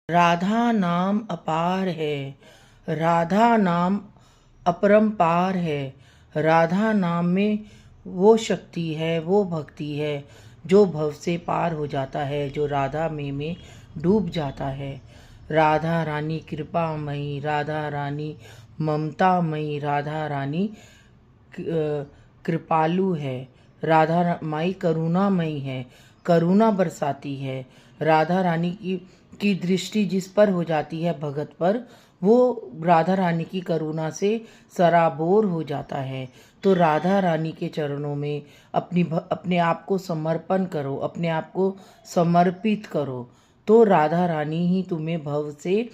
राधा नाम अपार है, राधा नाम अपरंपार है। राधा नाम में वो शक्ति है, वो भक्ति है जो भव से पार हो जाता है, जो राधा में डूब जाता है। राधा रानी कृपामयी, राधा रानी ममतामयी, राधा रानी कृपालु है। राधा माई करुणामयी है, करुणा बरसाती है। राधा रानी की दृष्टि जिस पर हो जाती है भगत पर, वो राधा रानी की करुणा से सराबोर हो जाता है। तो राधा रानी के चरणों में अपने आप को समर्पण करो, अपने आप को समर्पित करो, तो राधा रानी ही तुम्हें भव से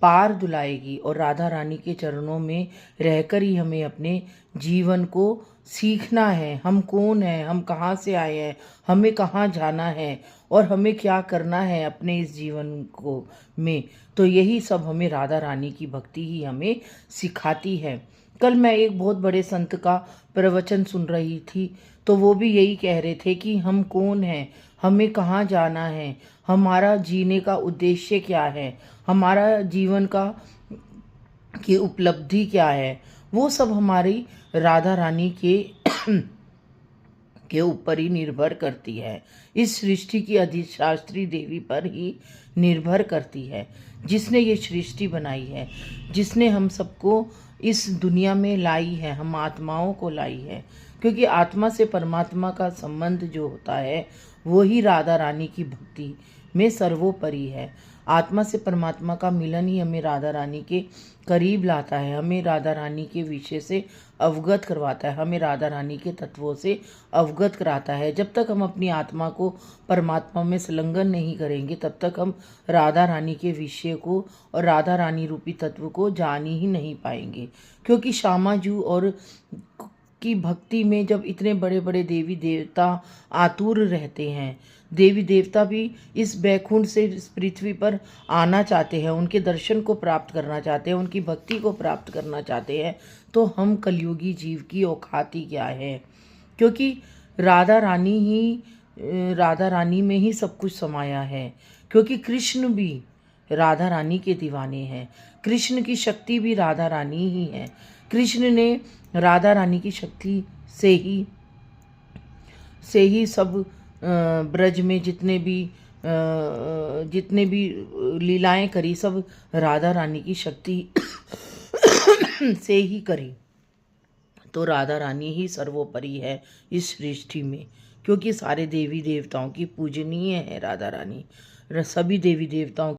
पार दुलाएगी। और राधा रानी के चरणों में रहकर ही हमें अपने जीवन को सीखना है। हम कौन हैं, हम कहाँ से आए हैं, हमें कहाँ जाना है और हमें क्या करना है अपने इस जीवन को में। तो यही सब हमें राधा रानी की भक्ति ही हमें सिखाती है। कल मैं एक बहुत बड़े संत का प्रवचन सुन रही थी, तो वो भी यही कह रहे थे कि हम कौन हैं, हमें कहाँ जाना है, हमारा जीने का उद्देश्य क्या है, हमारा जीवन की उपलब्धि क्या है। वो सब हमारी राधा रानी के ऊपर ही निर्भर करती है। इस सृष्टि की अधिशास्त्री देवी पर ही निर्भर करती है, जिसने ये सृष्टि बनाई है, जिसने हम सबको इस दुनिया में लाई है, हम आत्माओं को लाई है। क्योंकि आत्मा से परमात्मा का संबंध जो होता है, वो ही राधा रानी की भक्ति में सर्वोपरि है। आत्मा से परमात्मा का मिलन ही हमें राधा रानी के करीब लाता है, हमें राधा रानी के विषय से अवगत करवाता है, हमें राधा रानी के तत्वों से अवगत कराता है। जब तक हम अपनी आत्मा को परमात्मा में संलग्न नहीं करेंगे, तब तक हम राधा रानी के विषय को और राधा रानी रूपी तत्व को जान ही नहीं पाएंगे। क्योंकि श्यामाजू और की भक्ति में जब इतने बड़े बड़े देवी देवता आतुर रहते हैं, देवी देवता भी इस बैकुंठ से इस पृथ्वी पर आना चाहते हैं, उनके दर्शन को प्राप्त करना चाहते हैं, उनकी भक्ति को प्राप्त करना चाहते हैं, तो हम कलयुगी जीव की औकात ही क्या है। क्योंकि राधा रानी में ही सब कुछ समाया है। क्योंकि कृष्ण भी राधा रानी के दीवाने हैं, कृष्ण की शक्ति भी राधा रानी ही है। कृष्ण ने राधा रानी की शक्ति से ही सब ब्रज में जितने भी लीलाएं करी, सब राधा रानी की शक्ति से ही करी। तो राधा रानी ही सर्वोपरि है इस सृष्टि में। क्योंकि सारे देवी देवताओं की पूजनीय है राधा रानी, सभी देवी देवताओं